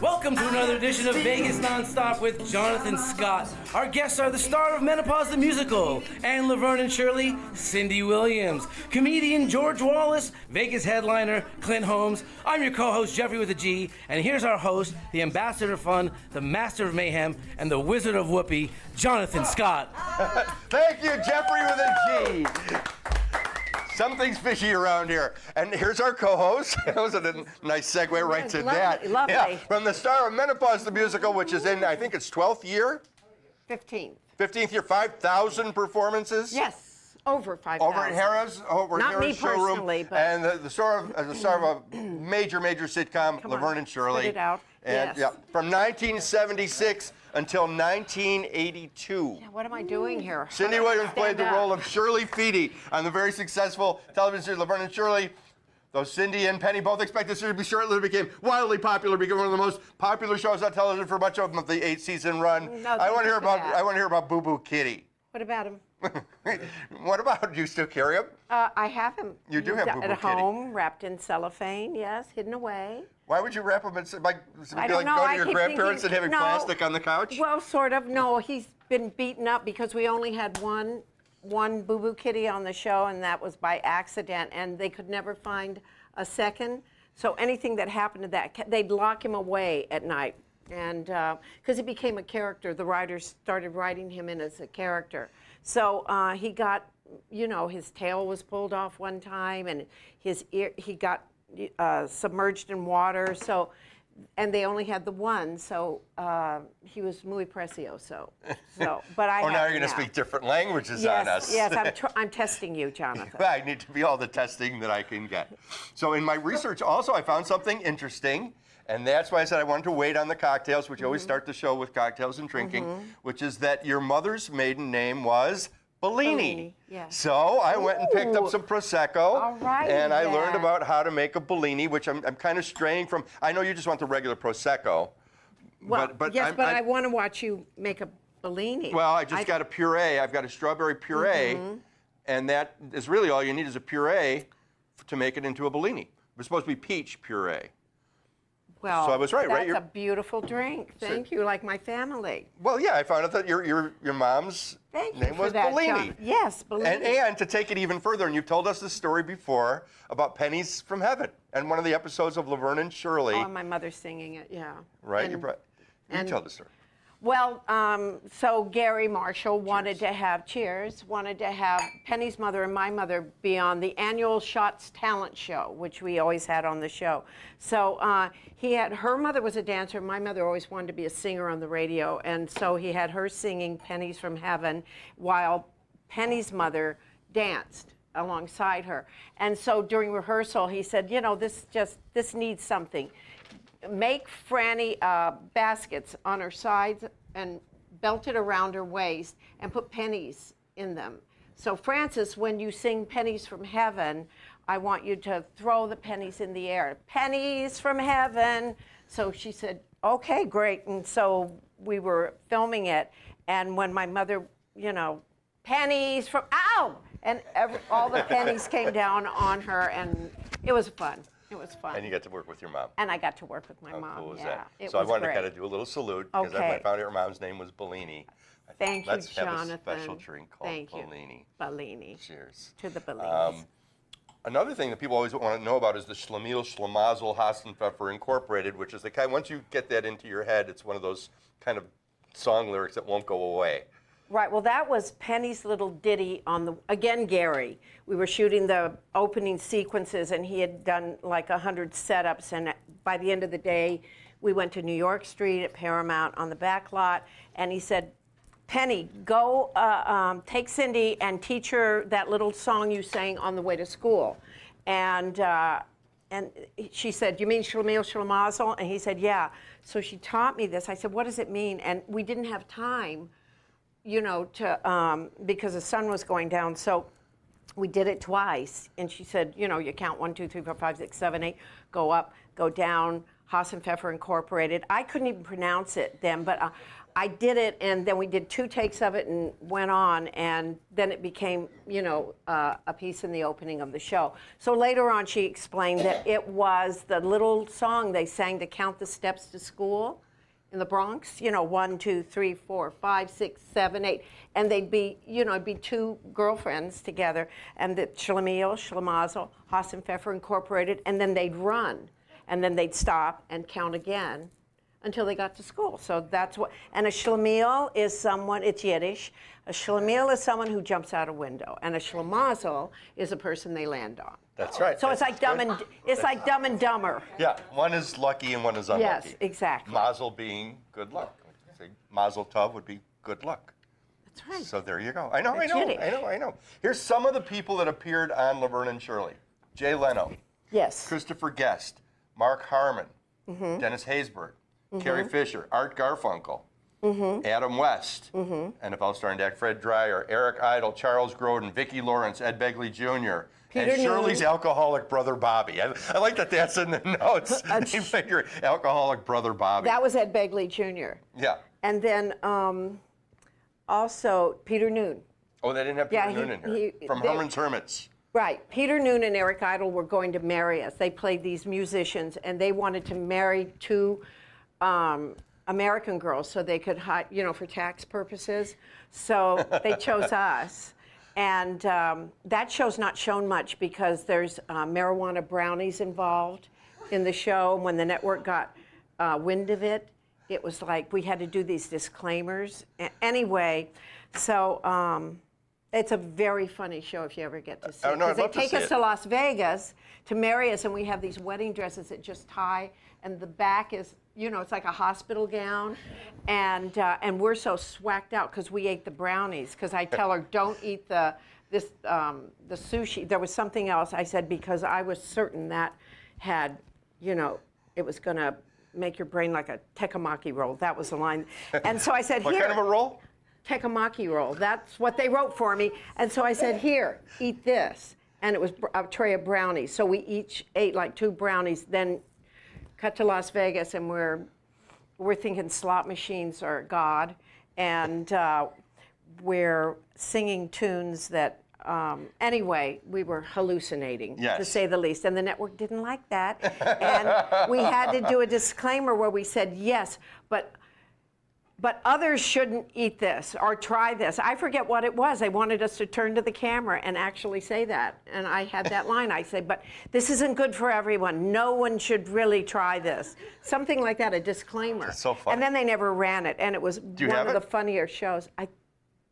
Welcome to another edition of Vegas Nonstop with Jonathan Scott. Our guests are the star of Menopause the Musical, and Laverne and Shirley, Cindy Williams, comedian George Wallace, Vegas headliner Clint Holmes. I'm your co-host Jeffrey with a G, and here's our host, the ambassador of fun, the master of mayhem, and the wizard of whoopee, Jonathan Scott. Thank you, Jeffrey with a G. Something's fishy around here. And here's our co-host. That was a nice segue right to that. Lovely. Yeah, from the star of Menopause the Musical, which is in, I think it's 12th year? 15th. 15th year, 5,000 performances? Yes, over 5,000. Over at Harrah's, Not me showroom. personally, but... And the star of a major sitcom, Laverne and Shirley. Spit it out. And, yes. yeah, from 1976 until 1982. Yeah, what am I doing here? Cindy Williams played the role of Shirley Feedy on the very successful television series Laverne and Shirley. Though Cindy and Penny both expected the series to be short-lived, it became wildly popular, became one of the most popular shows on television for much of the 8-season run. No, I want to hear about Boo Boo Kitty. What about him? What about, do you still carry him? I have him. You do have Boo Boo Kitty. At home, wrapped in cellophane, yes, hidden away. Why would you wrap him in, I don't know. go to your grandparents and have him plastic on the couch? Well, sort of. No, he's been beaten up because we only had one Boo Boo Kitty on the show, and that was by accident, and they could never find a second. So anything that happened to that, they'd lock him away at night. And because he became a character, the writers started writing him in as a character. So he got, his tail was pulled off one time, and his ear, he got submerged in water. So, and they only had the one, so he was muy precioso. But I. Oh, now you're going to speak different languages on us. Yes, I'm testing you, Jonathan. I need to be all the testing that I can get. So in my research, also, I found something interesting. And that's why I said I wanted to wait on the cocktails, which you always start the show with cocktails and drinking, which is that your mother's maiden name was Bellini. Yes. So I went and picked up some Prosecco. All right. And I learned about how to make a Bellini, which I'm kind of straying from. I know you just want the regular Prosecco. Well, but I want to watch you make a Bellini. Well, I just got a puree. I've got a strawberry puree. And that is really all you need is a puree to make it into a Bellini. It's supposed to be peach puree. Well, so I was right, that's a beautiful drink. Thank you, like my family. Well, yeah, I found out that your mom's name was Bellini. Yes, Bellini. And to take it even further, and you've told us the story before about Pennies from Heaven, and one of the episodes of Laverne and Shirley. Oh, my mother singing it, yeah. Right, you tell the story. Well, so Gary Marshall wanted to have Penny's mother and my mother be on the annual Shots Talent Show, which we always had on the show. So her mother was a dancer. My mother always wanted to be a singer on the radio. And so he had her singing Pennies from Heaven while Penny's mother danced alongside her. And so during rehearsal, he said, this needs something. Make Franny baskets on her sides and belt it around her waist and put pennies in them. So Frances, when you sing Pennies from Heaven, I want you to throw the pennies in the air. Pennies from heaven. So she said, okay, great. And so we were filming it. And when my mother, pennies from, ow! And all the pennies came down on her, and it was fun. It was fun. And you got to work with your mom. And I got to work with my mom. How cool was that? So I wanted to kind of do a little salute because I found out your mom's name was Bellini. Thank you, Let's Jonathan. have a special drink called Bellini. Bellini. Cheers. To the Bellinis. Another thing that people always want to know about is the Schlemiel Schlemazel Hasenpfeffer Incorporated, which is the kind, once you get that into your head, it's one of those kind of song lyrics that won't go away. Right, well, that was Penny's little ditty on again, Gary. We were shooting the opening sequences, and he had done like 100 setups, and by the end of the day, we went to New York Street at Paramount on the back lot, and he said, Penny, go take Cindy and teach her that little song you sang on the way to school. And she said, you mean Schlemiel Schlemazel? And he said, yeah. So she taught me this. I said, what does it mean? And we didn't have time, because the sun was going down. So we did it twice. And she said, you count 1, 2, 3, 4, 5, 6, 7, 8, go up, go down, Haas and Pfeffer Incorporated. I couldn't even pronounce it then, but I did it, and then we did 2 takes of it and went on, and then it became, you know, a piece in the opening of the show. So later on, she explained that it was the little song they sang to count the steps to school in the Bronx, you know, 1, 2, 3, 4, 5, 6, 7, 8, and they'd be, you know, it'd be 2 girlfriends together, and the Schlemiel, Schlemazel, Haas and Pfeffer Incorporated, and then they'd run, and then they'd stop and count again until they got to school. So that's what, and a Schlemiel is someone, it's Yiddish, a Schlemiel is someone who jumps out a window, and a Schlemazel is a person they land on. That's right. So it's like Dumb and Dumber. Yeah, one is lucky and one is unlucky. Yes, exactly. Mazel being good luck. Mazel tov would be good luck. That's right. So there you go. I know. Yiddish. Here's some of the people that appeared on Laverne and Shirley. Jay Leno, Yes. Christopher Guest, Mark Harmon, Dennis Haysbert, Carrie Fisher, Art Garfunkel, Adam West, NFL starring act Fred Dreyer, Eric Idle, Charles Grodin, Vicki Lawrence, Ed Begley Jr., Peter and Shirley's Noon. alcoholic brother Bobby. I like that that's in the notes. They figure alcoholic brother Bobby. That was Ed Begley Jr. Yeah. And then also Peter Noon. Oh, they didn't have Peter Noon in here. From Herman's Hermits. Right. Peter Noon and Eric Idle were going to marry us. They played these musicians, and they wanted to marry 2 American girls so they could, you know, for tax purposes. So they chose us. And that show's not shown much because there's marijuana brownies involved in the show. When the network got wind of it, it was like we had to do these disclaimers. Anyway, so it's a very funny show if you ever get to see it. No, I'd Because they love to take see us it. to Las Vegas to marry us, and we have these wedding dresses that just tie, and the back is, you know, it's like a hospital gown, and we're so swacked out because we ate the brownies. Because I tell her, don't eat the sushi. There was something else I said because I was certain that had, you know, it was going to make your brain like a tekamaki roll. That was the line. And so I said, What here. kind of a roll? Tekamaki roll. That's what they wrote for me. And so I said, here, eat this. And it was a tray of brownies. So we each ate like 2 brownies, then cut to Las Vegas, and we're thinking slot machines are God. And we're singing tunes that, anyway, we were hallucinating, to say the least. And the network didn't like that. And we had to do a disclaimer where we said, yes, but others shouldn't eat this or try this. I forget what it was. They wanted us to turn to the camera and actually say that. And I had that line. I said, but this isn't good for everyone. No one should really try this. Something like that, a disclaimer. That's so funny. And then they never ran it. And it was one have of it? the funnier shows.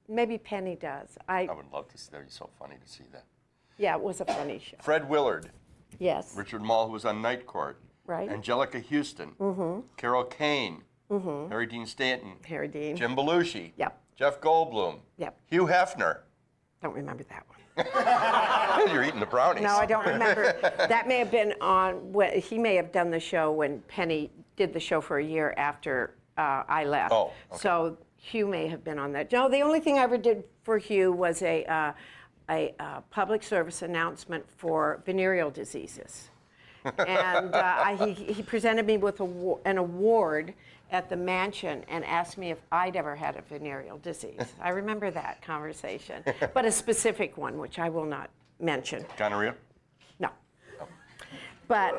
Maybe Penny does. I would love to see that. It'd be so funny to see that. Yeah, it was a funny show. Fred Willard, Yes. Richard Mall, who was on Night Court, Right. Angelica Houston, Carol Kane, Harry Dean Stanton, Harry Dean. Jim Belushi, Yep. Jeff Goldblum, Yep. Hugh Hefner. Don't remember that one. You're eating the brownies. No, I don't remember. That may have been on, he may have done the show when Penny did the show for a year after I left. Oh, okay. So Hugh may have been on that. No, the only thing I ever did for Hugh was a public service announcement for venereal diseases. And he presented me with an award at the mansion and asked me if I'd ever had a venereal disease. I remember that conversation, but a specific one, which I will not mention. Gonorrhea? No. But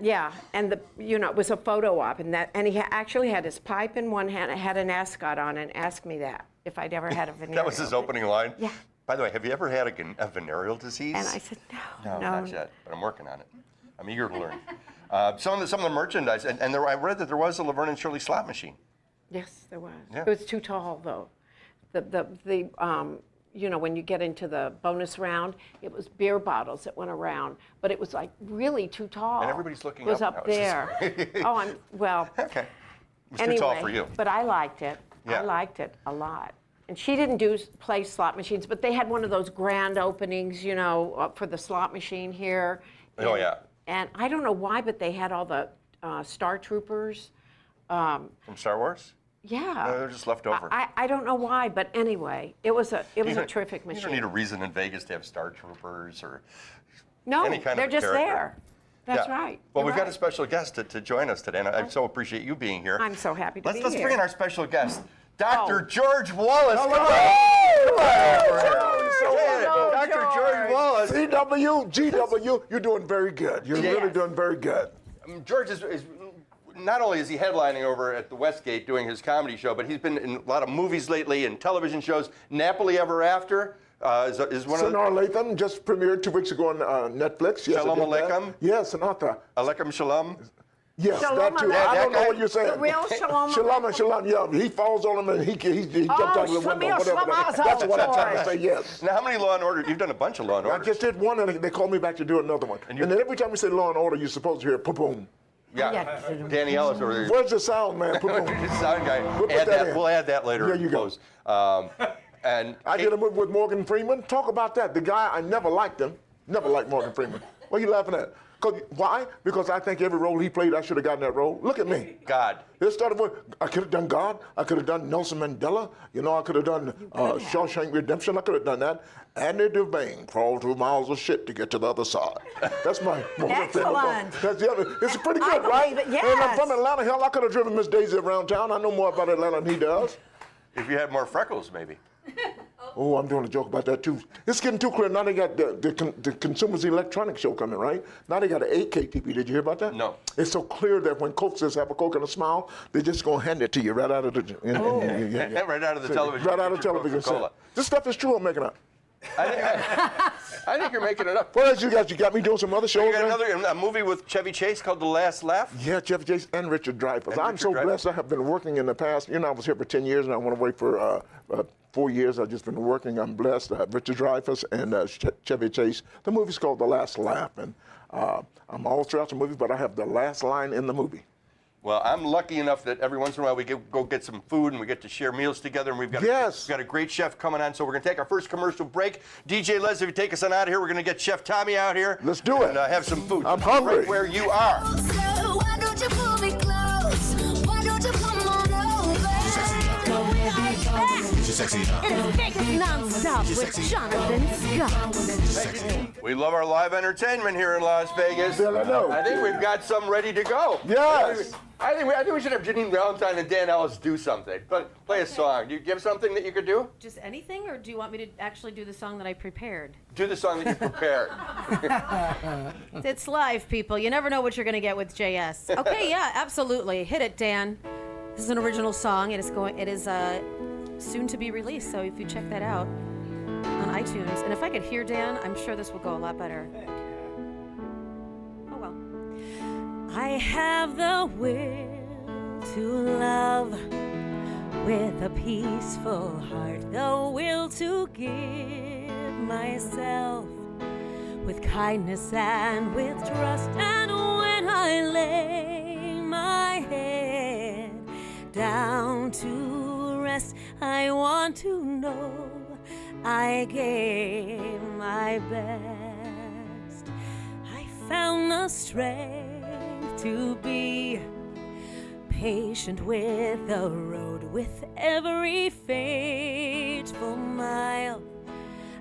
yeah, and it was a photo op, and he actually had his pipe in one hand, and had an ascot on, and asked me that if I'd ever had a venereal. That was his opening line? Yeah. By the way, have you ever had a venereal disease? And I said, no. Not yet, but I'm working on it. I'm eager to learn. Some of the merchandise, and I read that there was a Laverne and Shirley slot machine. Yes, there was. Yeah. It was too tall, though. When you get into the bonus round, it was beer bottles that went around, but it was like really too tall. And everybody's looking It was up up now. there. Okay. It was Anyway, too tall for you. But I liked it. Yeah. I liked it a lot. And she didn't play slot machines, but they had one of those grand openings, for the slot machine here. Oh, yeah. And I don't know why, but they had all the Star Troopers. From Star Wars? Yeah. No, they're just left over. I don't know why, but anyway, it was a terrific machine. You don't need a reason in Vegas to have Star Troopers or No, any kind they're of a just character. there. That's Yeah. right. Well, You're we've got right. a special guest to join us today, and I so appreciate you being here. I'm so happy to be Let's here. bring in our special guest, Dr. Oh. George Wallace. Come on. Hello, Dr. George Wallace. CW, GW, you're doing very good. You're really Yes. doing very good. George is not only is he headlining over at the Westgate doing his comedy show, but he's been in a lot of movies lately and television shows. Napoli Ever After is one of the... Sonar Latham just premiered 2 weeks ago on Netflix. Yes, Shalom I did that. Aleichem? Yes, Sinatra. Alaikum Shalom. Yes, Shalom that too. Aleichem. I don't know That what you're saying. The real Shalom Shalom and Shalom, yeah. He falls on him and he jumps out of the window. Shamil Whatever. Shlamazel, That's what I'm trying to George. say, yes. Now, how many Law and Order? You've done a bunch of Law and I Order. just did one and they called me back to do another one. And then every time we say Law and Order, you're supposed to hear boom. Yeah. Danny Ellis over there. Where's the sound, man? Boom. Sound guy. We'll put that in. We'll add that later. There in you go. close. And I did a movie with Morgan Freeman. Talk about that. The guy, I never liked him. Never liked Morgan Freeman. What are you laughing at? Why? Because I think every role he played, I should have gotten that role. Look at me. God. It started with, I could have done God. I could have done Nelson Mandela. You know, I could have done Shawshank Redemption. I could have done that. Andy Devane crawled 2 miles of shit to get to the other side. That's my Morgan Freeman. Excellent. That's the other. It's pretty I good, right? believe it, And I'm yes. from Atlanta. Hell, I could have driven Miss Daisy around town. I know more about Atlanta than he does. If you had more freckles, maybe. Oh, I'm doing a joke about that too. It's getting too clear. Now they got the Consumers Electronic Show coming, right? Now they got an 8K TV. Did you hear about that? No. It's so clear that when Coke says have a Coke and a smile, they're just gonna hand it to you right out of the Right out of the television. Right out of the television set. Coca-Cola. This stuff is true. I'm making up. I think you're making it up. What else you got? You got me doing some other shows. You got man? a movie with Chevy Chase called The Last Laugh? Yeah, Jeff Chase and Richard Dreyfuss. And I'm Richard so Dreyfuss. blessed. I have been working in the past. You know, I was here for 10 years, and I went away for 4 years. I've just been working. I'm blessed. Richard Dreyfuss and Chevy Chase. The movie's called The Last Laugh, and I'm all throughout the movie, but I have the last line in the movie. Well, I'm lucky enough that every once in a while we go get some food and we get to share meals together, and we've got a great chef coming on, so we're going to take our first commercial break. DJ Les, if you take us on out of here, we're going to get Chef Tommy out here. Let's do it. And have some food. I'm hungry. Right where you are. Why don't you pull me close? Why don't you come on over? It's Vegas non-stop with Jonathan Scott. We love our live entertainment here in Las Vegas. Yeah, I know. I think we've got some ready to go. Yes. I think we should have Jenien, Valentine, and Dan Ellis do something. Play a song. Do you give something that you could do? Just anything, or do you want me to actually do the song that I prepared? Do the song that you prepared. It's live, people. You never know what you're going to get with JS. Okay, yeah, absolutely. Hit it, Dan. This is an original song. It is soon to be released, so if you check that out on iTunes. And if I could hear Dan, I'm sure this will go a lot better. Oh, well. I have the will to love with a peaceful heart, the will to give myself with kindness and with trust. And when I lay my head down to rest, I want to know I gave my best. I found the strength to be patient with the road, with every fateful mile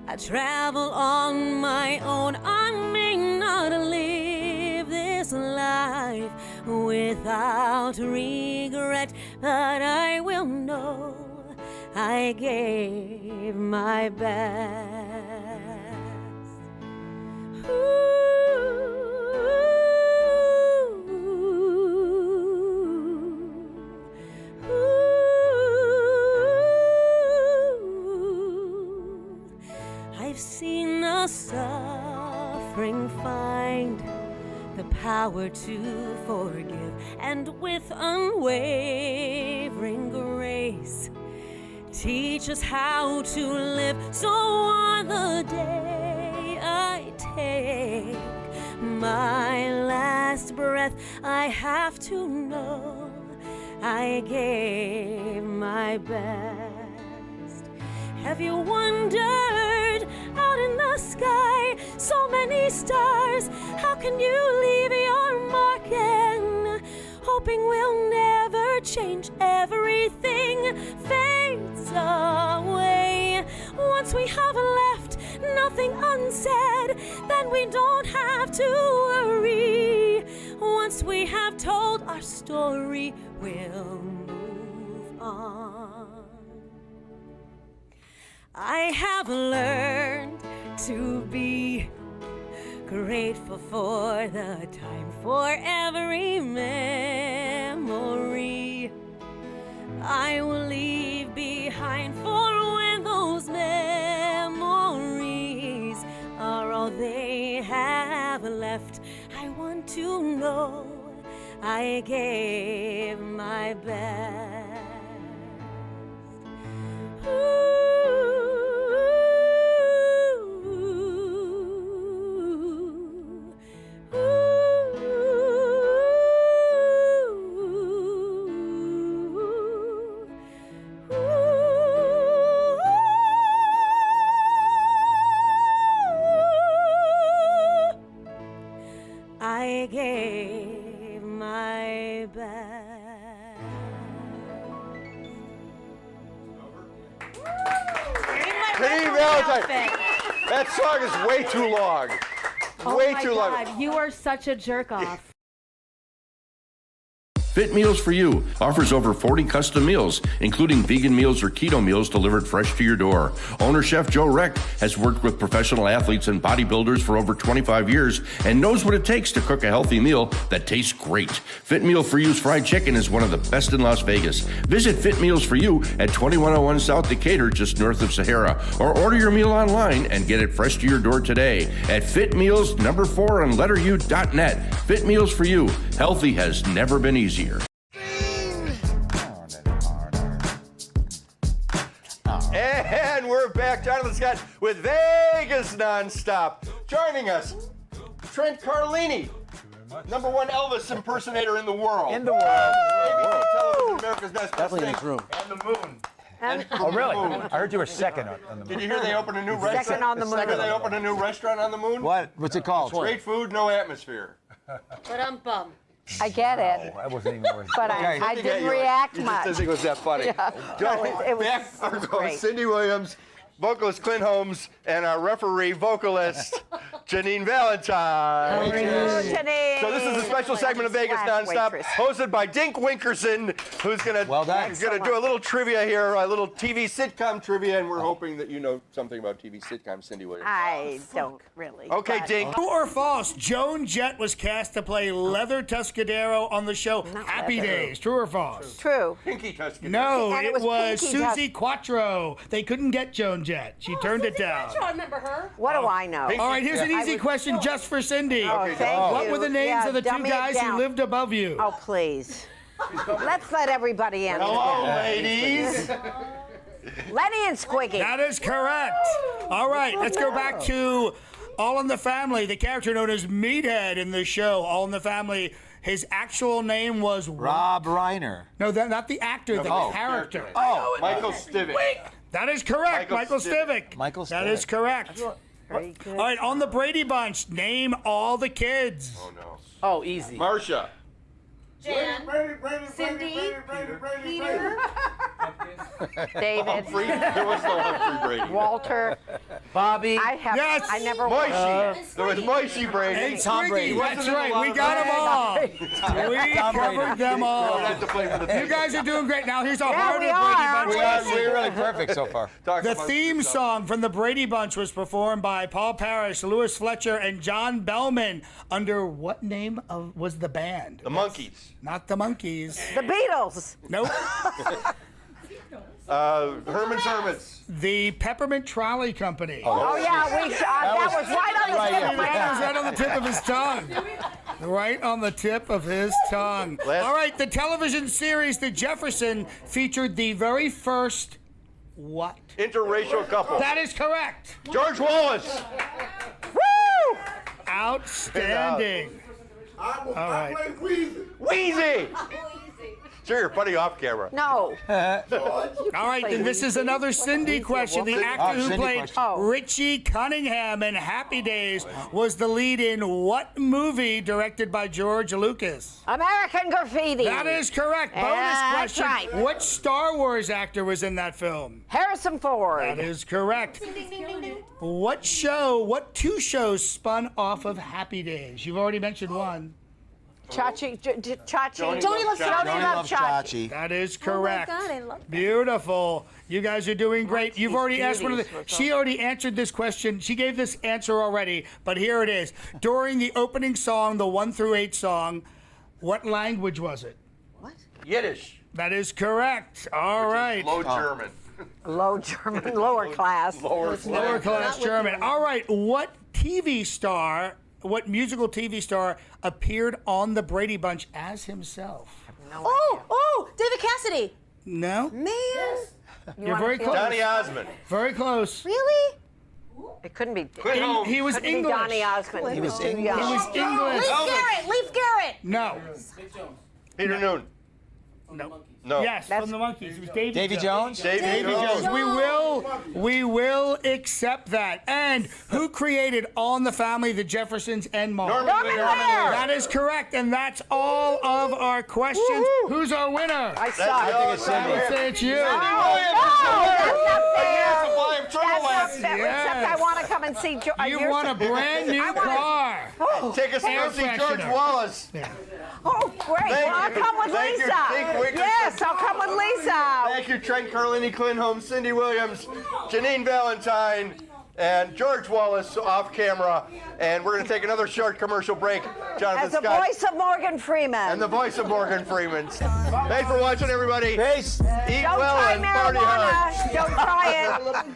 I travel on my own. I may not live this life without regret, but I will know I gave my best. I've seen the suffering find the power to forgive, and with unwavering grace teach us how to live. So on the day I take my last breath, I have to know I gave my best. Have you wondered out in the sky, so many stars, how can you leave your mark in, hoping we'll never change? Everything fades away once we have left, nothing nothing unsaid, then we don't have to worry. Once we have told our story, we'll move on. I have learned to be grateful for the time, for every memory I will leave behind, for when those memories are all they have left, I want to know I gave my best. I gave my best. Penny Valentine. That song is way too long. Way too long. God, you are such a jerk off. Fit Meals for You offers over 40 custom meals, including vegan meals or keto meals delivered fresh to your door. Owner Chef Joe Reck has worked with professional athletes and bodybuilders for over 25 years and knows what it takes to cook a healthy meal that tastes great. Fit Meal for You's fried chicken is one of the best in Las Vegas. Visit Fit Meals for You at 2101 South Decatur, just north of Sahara, or order your meal online and get it fresh to your door today at fitmeals4 on letteru.net. Fit Meals for You. Healthy has never been easier. And we're back. Jonathan Scott with Vegas Nonstop. Joining us, Trent Carlini, #1 Elvis impersonator in the world. In the world. ABC Television, America's Best Definitely in this room. And the moon. Oh, really? I heard you were second on the moon. Did you hear they opened a new restaurant? Second on the moon. They opened a new restaurant on the moon? What's it called? Great food, no atmosphere. I get it, That wasn't even worth but Okay. I didn't react You just much. didn't think it was that funny. Yeah. Joining No, it was- back it was are great. Cindy Williams, vocalist Clint Holmes, and our referee vocalist Jenien Valentine. Janine. So this is a special segment of Vegas Slash Nonstop, waitress. hosted by Dink Winkerson, who's gonna Well done. he's gonna do a little trivia here, a little TV sitcom trivia, and we're hoping that you know something about TV sitcoms, Cindy Williams. I don't really. Okay, but- Dink. True or false? Joan Jett was cast to play Leather Tuscadero on the show Happy Leather. Days. True or false? True. Pinky Tuscan. No, And it it was was Pinky Susie Quattro. They couldn't get Joan Jett. She turned it down. What do I know? All right, here's an easy question just for Cindy. Oh, thank you. What were the names Yeah, of the two dummy it guys who down. lived above you? Oh, please. Let's let everybody in. Hello, ladies. Lenny and Squiggy. That is correct. All right, let's go back to All in the Family, the character known as Meathead in the show. All in the Family. His actual name was Rob Reiner. No, not the actor, the character. Oh, Michael Stivic. That is correct, Michael Stivic. Michael That Stivic. is correct. Very good. All right, on the Brady Bunch, name all the kids. Oh no. Oh, easy. Marcia. Cindy, Peter, David, Humphrey. There was no Humphrey Brady. Walter. Bobby. Yes. I never. Moishy. There was Moishy Brady. And Tom Brady. Squiggy, that's right. We got them all. We covered them all. Don't have to play for the You guys are doing great. Now here's a Yeah, harder we Brady are. Bunch. We're really perfect so far. Talk The about theme yourself. song from the Brady Bunch was performed by Paul Parrish, Louis Fletcher, and John Bellman. Under what name was the band? The Monkees. Not the Monkees. The Beatles. Nope. Herman's Hermits. The Peppermint Trolley Company. Oh yeah, that was right on the tip of my That was tongue. right on the tip of his tongue. Right on the tip of his tongue. All right, the television series The Jefferson featured the very first what? Interracial couple. That is correct. George Wallace. Woo! Outstanding. All right. Wheezy. Sure, you're funny off camera. No. All right, then this is another Cindy question. The actor who Cindy played question. Richie Cunningham in Happy Days was the lead in what movie directed by George Lucas? American Graffiti. That is correct. Bonus That's question. right. What Star Wars actor was in that film? Harrison Ford. That is correct. What two shows spun off of Happy Days? You've already mentioned one. Chachi. Joni Loves Chachi. That is correct. Oh my God, I love that. Beautiful. You guys are doing great. You've already asked one of the. She already answered this question. She gave this answer already, but here it is. During the opening song, the 1 through 8 song, what language was it? Yiddish. That is correct. All right. Low German. Low German, lower class. Lower class German. All right. What musical TV star appeared on the Brady Bunch as himself? Oh, David Cassidy. No. Man. You're very close. Donny Osmond. Very close. Really? It couldn't be. Clint Holmes. He was Couldn't be English. Donny Osmond. He was too English. young. He was English. Leif Garrett. No. Peter Noon. No. No. Yes, from the Monkees. It was Davy Jones? Davy Jones. We will accept that. And who created All in the Family, The Jeffersons, and more? Norman Lear. That is correct, and that's all of our questions. Woo-hoo. Who's our winner? I suck. I think it's I would Cindy. say it's you. No, that's not fair. Supply of Turtle That's not Wax. fair. Yes. Except I want to come and see. You won a brand new car. Take us to Air go see George freshener. Wallace. Oh, great. Thank Well, I'll you. come with Thank you. Lisa. Think Wickerson. Yes, I'll come with Lisa. Thank you, Trent, Carlini, Clint Holmes, Cindy Williams, Jenien Valentine, and George Wallace off camera. And we're going to take another short commercial break. Jonathan As the Scott voice of Morgan Freeman. and the voice of Morgan Freeman. Thanks for watching, everybody. Peace. Eat Don't well try and party hard. marijuana. Don't try it.